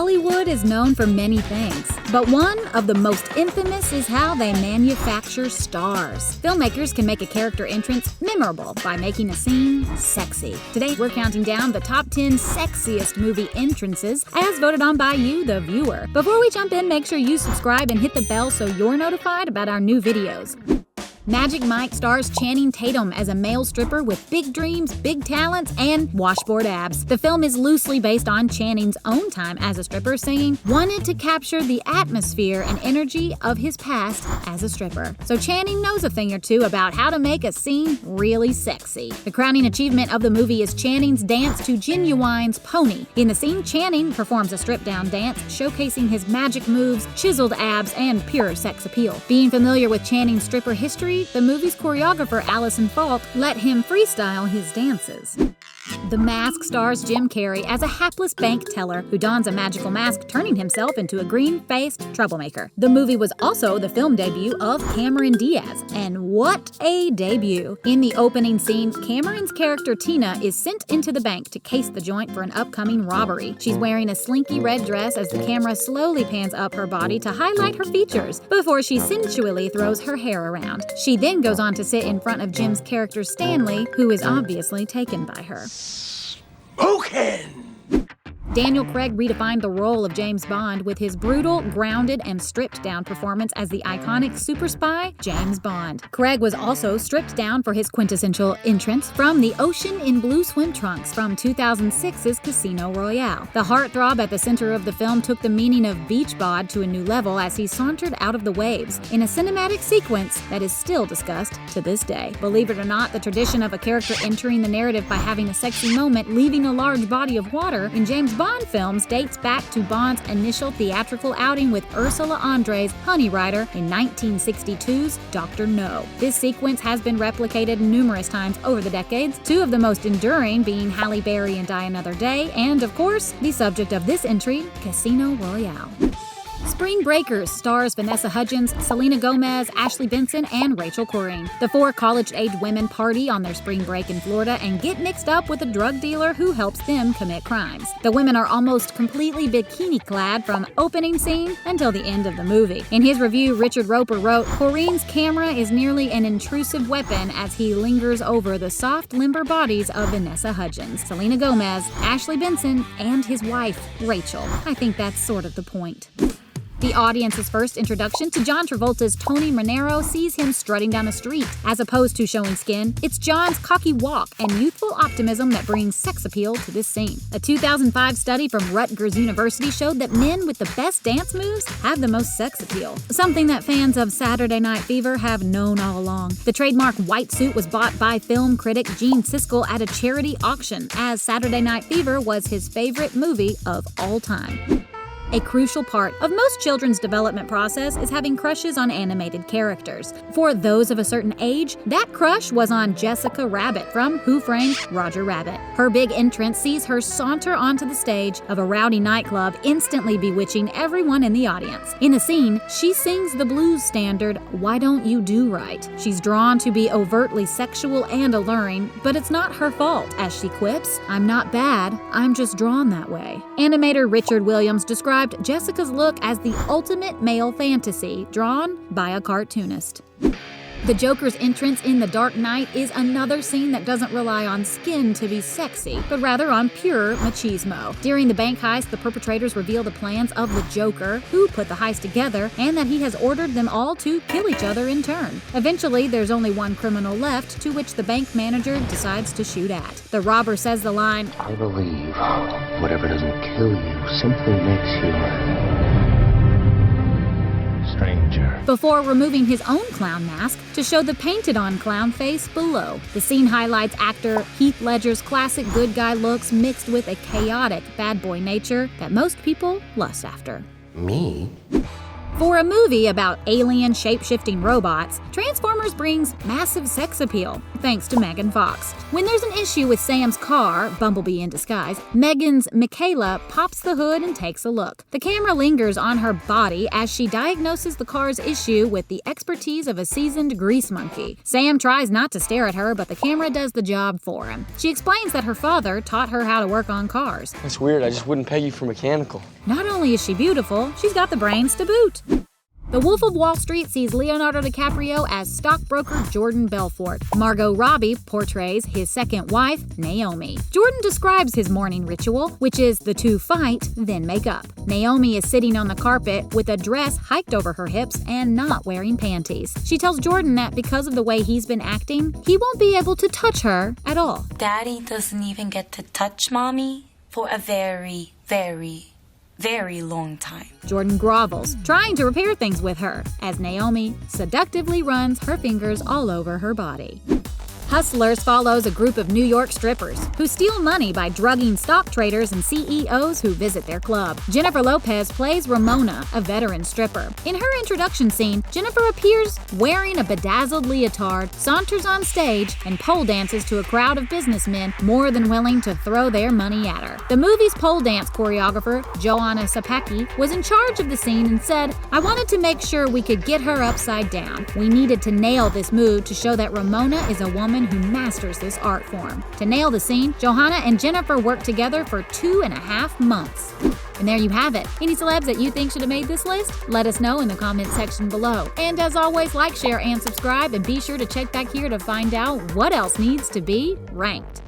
Hollywood is known for many things, but one of the most infamous is how they manufacture stars. Filmmakers can make a character entrance memorable by making a scene sexy. Today, we're counting down the top 10 sexiest movie entrances as voted on by you, the viewer. Before we jump in, make sure you subscribe and hit the bell so you're notified about our new videos. Magic Mike stars Channing Tatum as a male stripper with big dreams, big talents, and washboard abs. The film is loosely based on Channing's own time as a stripper, saying wanted to capture the atmosphere and energy of his past as a stripper. So Channing knows a thing or two about how to make a scene really sexy. The crowning achievement of the movie is Channing's dance to Genuine's Pony. In the scene, Channing performs a strip-down dance, showcasing his magic moves, chiseled abs, and pure sex appeal. Being familiar with Channing's stripper history, the movie's choreographer Allison Falk let him freestyle his dances. The Mask stars Jim Carrey as a hapless bank teller who dons a magical mask, turning himself into a green-faced troublemaker. The movie was also the film debut of Cameron Diaz, and what a debut! In the opening scene, Cameron's character Tina is sent into the bank to case the joint for an upcoming robbery. She's wearing a slinky red dress as the camera slowly pans up her body to highlight her features before she sensually throws her hair around. She then goes on to sit in front of Jim's character Stanley, who is obviously taken by her. Smokin'! Daniel Craig redefined the role of James Bond with his brutal, grounded, and stripped-down performance as the iconic super spy, James Bond. Craig was also stripped down for his quintessential entrance from the ocean in blue swim trunks from 2006's Casino Royale. The heartthrob at the center of the film took the meaning of beach bod to a new level as he sauntered out of the waves in a cinematic sequence that is still discussed to this day. Believe it or not, the tradition of a character entering the narrative by having a sexy moment leaving a large body of water in James Bond films dates back to Bond's initial theatrical outing with Ursula Andress' Honey Rider in 1962's Dr. No. This sequence has been replicated numerous times over the decades, two of the most enduring being Halle Berry in Die Another Day, and of course, the subject of this entry, Casino Royale. Spring Breakers stars Vanessa Hudgens, Selena Gomez, Ashley Benson, and Rachel Corrine. The four college-aged women party on their spring break in Florida and get mixed up with a drug dealer who helps them commit crimes. The women are almost completely bikini-clad from opening scene until the end of the movie. In his review, Richard Roper wrote, "Corrine's camera is nearly an intrusive weapon as he lingers over the soft, limber bodies of Vanessa Hudgens, Selena Gomez, Ashley Benson, and his wife, Rachel. I think that's sort of the point." The audience's first introduction to John Travolta's Tony Manero sees him strutting down the street. As opposed to showing skin, it's John's cocky walk and youthful optimism that brings sex appeal to this scene. A 2005 study from Rutgers University showed that men with the best dance moves have the most sex appeal, something that fans of Saturday Night Fever have known all along. The trademark white suit was bought by film critic Gene Siskel at a charity auction, as Saturday Night Fever was his favorite movie of all time. A crucial part of most children's development process is having crushes on animated characters. For those of a certain age, that crush was on Jessica Rabbit from Who Framed Roger Rabbit. Her big entrance sees her saunter onto the stage of a rowdy nightclub, instantly bewitching everyone in the audience. In the scene, she sings the blues standard, "Why Don't You Do Right?" She's drawn to be overtly sexual and alluring, but it's not her fault, as she quips, "I'm not bad, I'm just drawn that way." Animator Richard Williams described Jessica's look as the ultimate male fantasy, drawn by a cartoonist. The Joker's entrance in The Dark Knight is another scene that doesn't rely on skin to be sexy, but rather on pure machismo. During the bank heist, the perpetrators reveal the plans of the Joker, who put the heist together, and that he has ordered them all to kill each other in turn. Eventually, there's only one criminal left, to which the bank manager decides to shoot at. The robber says the line, "I believe whatever doesn't kill you simply makes you stranger," before removing his own clown mask to show the painted-on clown face below. The scene highlights actor Heath Ledger's classic good guy looks mixed with a chaotic bad boy nature that most people lust after. Me? For a movie about alien shape-shifting robots, Transformers brings massive sex appeal, thanks to Megan Fox. When there's an issue with Sam's car, Bumblebee in disguise, Megan's Michaela pops the hood and takes a look. The camera lingers on her body as she diagnoses the car's issue with the expertise of a seasoned grease monkey. Sam tries not to stare at her, but the camera does the job for him. She explains that her father taught her how to work on cars. That's weird, I just wouldn't peg you for mechanical. Not only is she beautiful, she's got the brains to boot. The Wolf of Wall Street sees Leonardo DiCaprio as stockbroker Jordan Belfort. Margot Robbie portrays his second wife, Naomi. Jordan describes his morning ritual, which is the two fight, then make up. Naomi is sitting on the carpet with a dress hiked over her hips and not wearing panties. She tells Jordan that because of the way he's been acting, he won't be able to touch her at all. Daddy doesn't even get to touch Mommy for a very, very long time. Jordan grovels, trying to repair things with her, as Naomi seductively runs her fingers all over her body. Hustlers follows a group of New York strippers who steal money by drugging stock traders and CEOs who visit their club. Jennifer Lopez plays Ramona, a veteran stripper. In her introduction scene, Jennifer appears wearing a bedazzled leotard, saunters on stage, and pole dances to a crowd of businessmen more than willing to throw their money at her. The movie's pole dance choreographer, Joanna Sapecki, was in charge of the scene and said, "I wanted to make sure we could get her upside down. We needed to nail this move to show that Ramona is a woman who masters this art form." To nail the scene, Johanna and Jennifer worked together for 2.5 months. And there you have it. Any celebs that you think should have made this list? Let us know in the comment section below. And as always, like, share, and subscribe, and be sure to check back here to find out what else needs to be ranked.